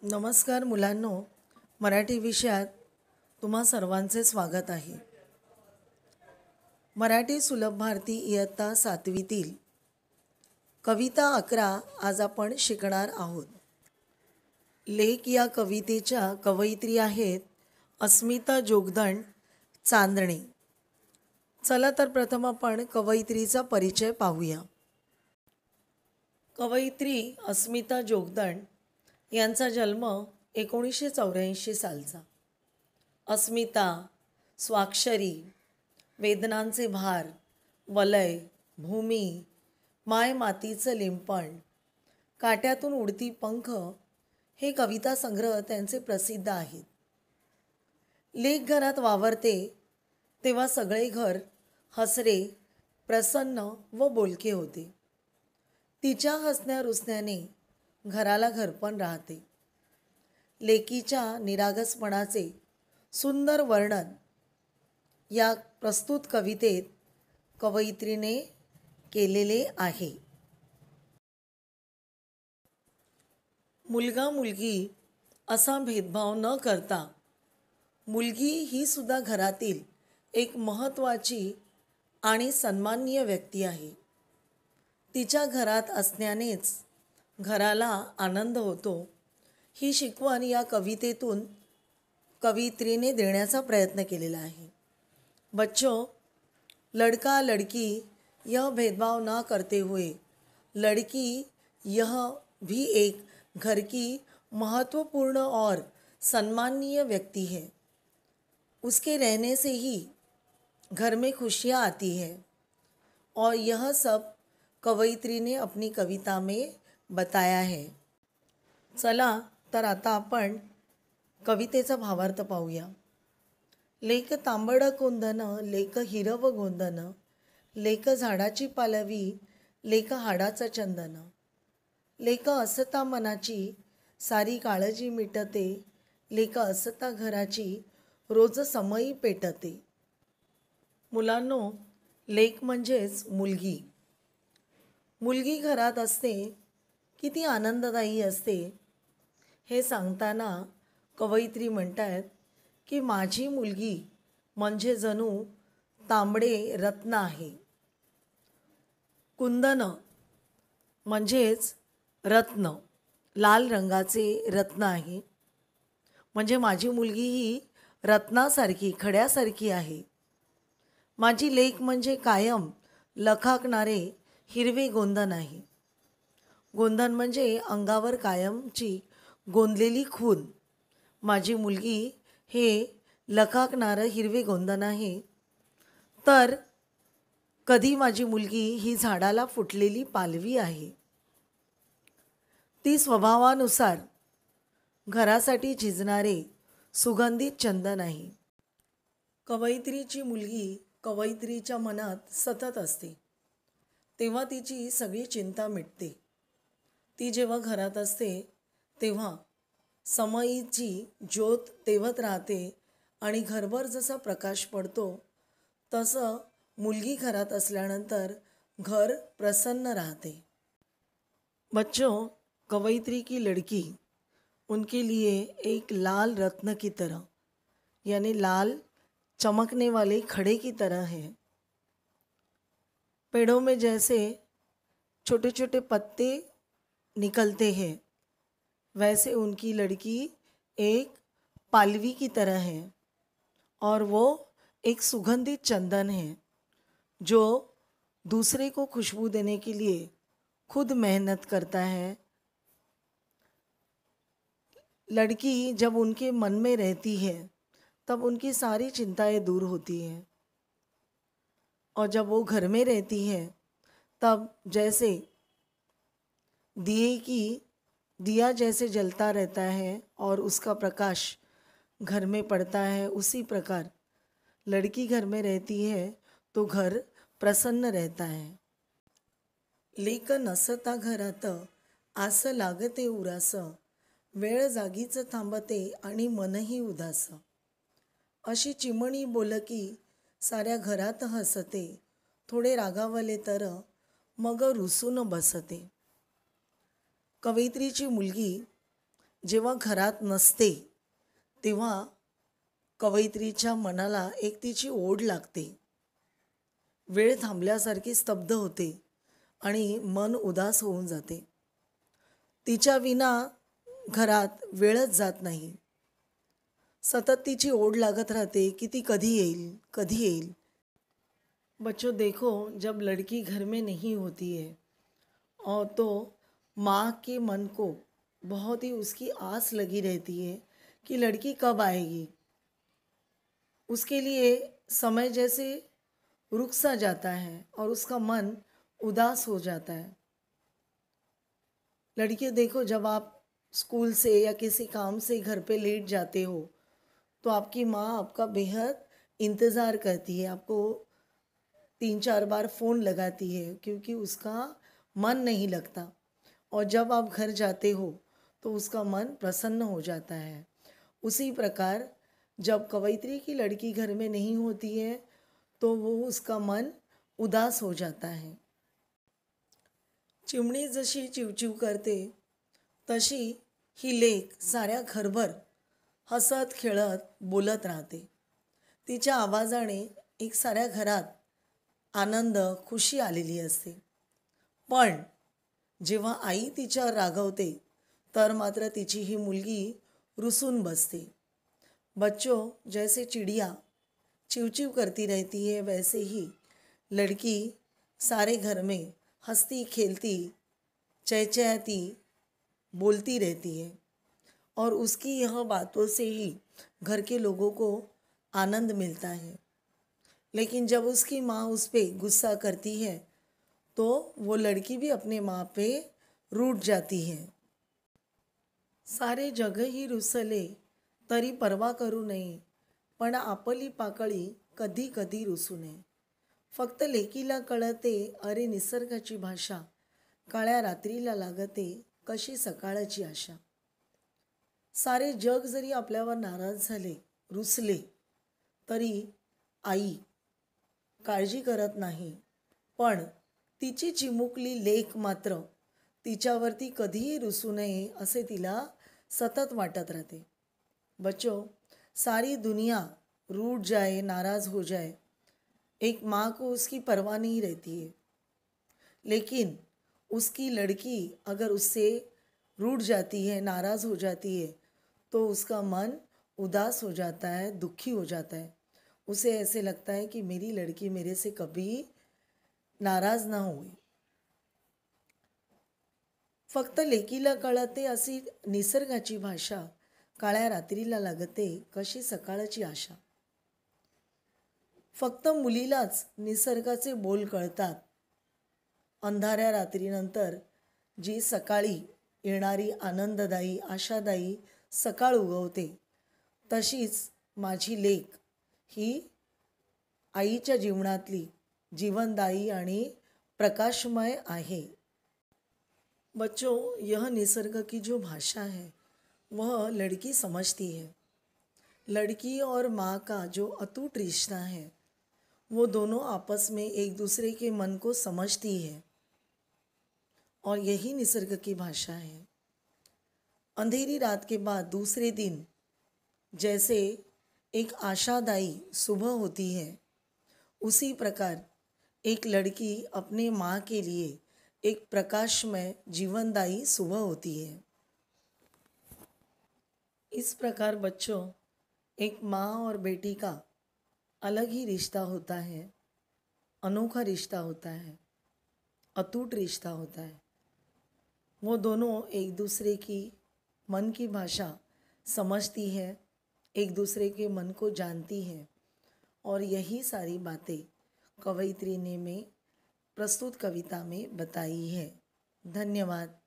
नमस्कार मुलांनो, मराठी विषयात तुम्हा सर्वांचे स्वागत आहे. मराठी सुलभ भारती इयत्ता 7वीतील कविता 11 आज आपण शिकणार आहोत. लेख या कवितेच्या कवयित्री आहेत अस्मिता जोगदंड चांदणे. चला तर प्रथम आपण कवयित्रीचा परिचय पाहूया. कवयित्री अस्मिता जोगदंड यांचा जन्म 1984 सालचा. अस्मिता, स्वाक्षरी, वेदनांचे भार, वलय, भूमी, माय मातीचं लिंपण, काट्यातून उडती पंख हे कविता संग्रह त्यांचे प्रसिद्ध आहेत. लेक घरात वावरते तेव्हा सगळे घर हसरे, प्रसन्न व बोलके होते. तिच्या हसण्या रुसण्याने घराला घरपण राहते. लेकीच्या निरागसपणाचे सुंदर वर्णन या प्रस्तुत कवितेत कवयित्रीने केलेले आहे. मुलगा मुलगी असा भेदभाव न करता मुलगी ही सुद्धा घरातील एक महत्त्वाची आणि सन्माननीय व्यक्ती आहे. तिच्या घरात असण्यानेच घराला आनंद होतो, ही शिकवण या कवितेतून कवयित्रीने देण्याचा प्रयत्न केलेला आहे. बच्चों, लड़का लड़की यह भेदभाव ना करते हुए लड़की यह भी एक घर की महत्वपूर्ण और सम्माननीय व्यक्ति है. उसके रहने से ही घर में खुशियाँ आती है और यह सब कवयित्री ने अपनी कविता में बताया है. चला तर आता आपण कवितेचा भावार्थ पाहूया. लेक तांबड कोंदण, लेक हिरव गोंदण, लेक झाडाची पालवी, लेक हाडाचं चंदन, लेक असता मनाची सारी काळजी मिटते, लेक असता घराची रोज समयी पेटते. मुलांनो, लेक म्हणजेच मुलगी. मुलगी घरात असते किती आनंददायी असते हे सांगताना कवयित्री म्हणतात की माझी मुलगी म्हणजे जणू तांबडे रत्न आहे. कुंदन म्हणजेच रत्न, लाल रंगाचे रत्न आहे. म्हणजे माझी मुलगी ही रत्नासारखी, खड्यासारखी आहे. माझी लेक म्हणजे कायम लखाकणारे हिरवे गोंधन आहे. गोंधन म्हणजे अंगावर कायमची गोंदलेली खून. माझी मुलगी हे लखाकणारं हिरवे गोंधन आहे. तर कधी माझी मुलगी ही झाडाला फुटलेली पालवी आहे. ती स्वभावानुसार घरासाठी झिजणारे सुगंधित चंदन आहे. कवयित्रीची मुलगी कवयित्रीच्या मनात सतत असते, तेव्हा तिची सगळी चिंता मिटते. ती जेव्हा घरात असते तेव्हा समईची ज्योत तेवत राहते आणि घरभर जसा प्रकाश पडतो तसं मुलगी घरात असल्यानंतर घर प्रसन्न राहते. बच्चों, कवयित्री की लड़की उनके लिए एक लाल रत्न की तरह, यानी लाल चमकने वाले खड़े की तरह है. पेड़ों में जैसे छोटे छोटे पत्ते निकलते हैं, वैसे उनकी लड़की एक पालवी की तरह है और वो एक सुगंधित चंदन है जो दूसरे को खुशबू देने के लिए खुद मेहनत करता है. लड़की जब उनके मन में रहती है तब उनकी सारी चिंताएं दूर होती हैं और जब वो घर में रहती है तब जैसे दिया जैसे जलता रहता है और उसका प्रकाश घर में पड़ता है, उसी प्रकार लड़की घर में रहती है तो घर प्रसन्न रहता है. लेक नसता घरात आस लागते उरास, वेळ जागीच थांबते आणि मनही उदास. अशी चिमणी बोलकी साऱ्या घरात हसते, थोडे रागावले तर मग रुसून बसते. कवयित्रीची मुलगी जेव्हा घरात नसते तेव्हा कवयित्रीच्या मनाला एक तिची ओढ लागते. वेळ थांबल्यासारखी स्तब्ध होते आणि मन उदास होऊन जाते. तिच्या विना घरात वेळच जात नाही. सतत तिची ओढ लागत रहते कि ती कधी येईल, कधी येईल. बच्चों देखो, जब लड़की घर में नहीं होती है और तो माँ के मन को बहुत ही उसकी आस लगी रहती है कि लड़की कब आएगी. उसके लिए समय जैसे रुक सा जाता है और उसका मन उदास हो जाता है. लड़कियों देखो, जब आप स्कूल से या किसी काम से घर पे लेट जाते हो तो आपकी माँ आपका बेहद इंतज़ार करती है, आपको 3-4 बार फ़ोन लगाती है क्योंकि उसका मन नहीं लगता. और जब आप घर जाते हो तो उसका मन प्रसन्न हो जाता है. उसी प्रकार जब कवयित्री की लड़की घर में नहीं होती है तो वो उसका मन उदास हो जाता है. चिमणी जशी चिवचिव करते तशी ही लेक साऱ्या घरभर हसत खेळत बोलत राहते. तिच्या आवाजाने एक साऱ्या घरात आनंद, खुशी आलेली असते. पण जेव्हा आई तिच्यावर रागवते तर मात्र तिची ही मुलगी रुसून बसते. बच्चों, जैसे चिड़िया चिवचिव करती रहती है वैसे ही लड़की सारे घर में हंसती खेलती चहचहाती बोलती रहती है और उसकी यह बातों से ही घर के लोगों को आनंद मिलता है. लेकिन जब उसकी माँ उस पर गुस्सा करती है तो वो लड़की भी अपने माँ पे रूठ जाती है. सारे जग ही रुसले तरी परवा करू नये, पण आपली पाकळी कधी कधी रुसू नये. फक्त लेकीला कळते अरे निसर्गाची भाषा, काळ्या रात्रीला लागते कशी सकाळची आशा. सारे जग जरी आपल्यावर नाराज झाले, रुसले, तरी आई काळजी करत नाही. पण तिची चिमुकली लेक मात्र तिच्यावरती कधीही रुसू नये असे तिला सतत वाटत राहते. बच्चों, सारी दुनिया रूठ जाए, नाराज़ हो जाए, एक माँ को उसकी परवाह नहीं रहती है. लेकिन उसकी लड़की अगर उससे रूठ जाती है, नाराज़ हो जाती है तो उसका मन उदास हो जाता है, दुखी हो जाता है. उसे ऐसे लगता है कि मेरी लड़की मेरे से कभी नाराज़ ना होए. फक्त लेकीला कळते अशी निसर्गाची भाषा, काळ्या रात्रीला लागते कशी सकाळची आशा. फक्त मुलीलाच निसर्गाचे बोल कळतात. अंधाऱ्या रात्रीनंतर जी सकाळी येणारी आनंददायी, आशादायी सकाळ उगवते, तशीच माझी लेक ही आईच्या जीवनातली जीवनदायी आणि प्रकाशमय आहे. बच्चों, यह निसर्ग की जो भाषा है वह लड़की समझती है. लड़की और माँ का जो अटूट रिश्ता है वो दोनों आपस में एक दूसरे के मन को समझती है और यही निसर्ग की भाषा है. अंधेरी रात के बाद दूसरे दिन जैसे एक आशादायी सुबह होती है, उसी प्रकार एक लड़की अपने माँ के लिए एक प्रकाशमय जीवनदायी सुबह होती है. इस प्रकार बच्चों, एक माँ और बेटी का अलग ही रिश्ता होता है, अनोखा रिश्ता होता है, अटूट रिश्ता होता है. वो दोनों एक दूसरे की मन की भाषा समझती है, एक दूसरे के मन को जानती है और यही सारी बातें कवयित्री ने में प्रस्तुत कविता में बताई है. धन्यवाद.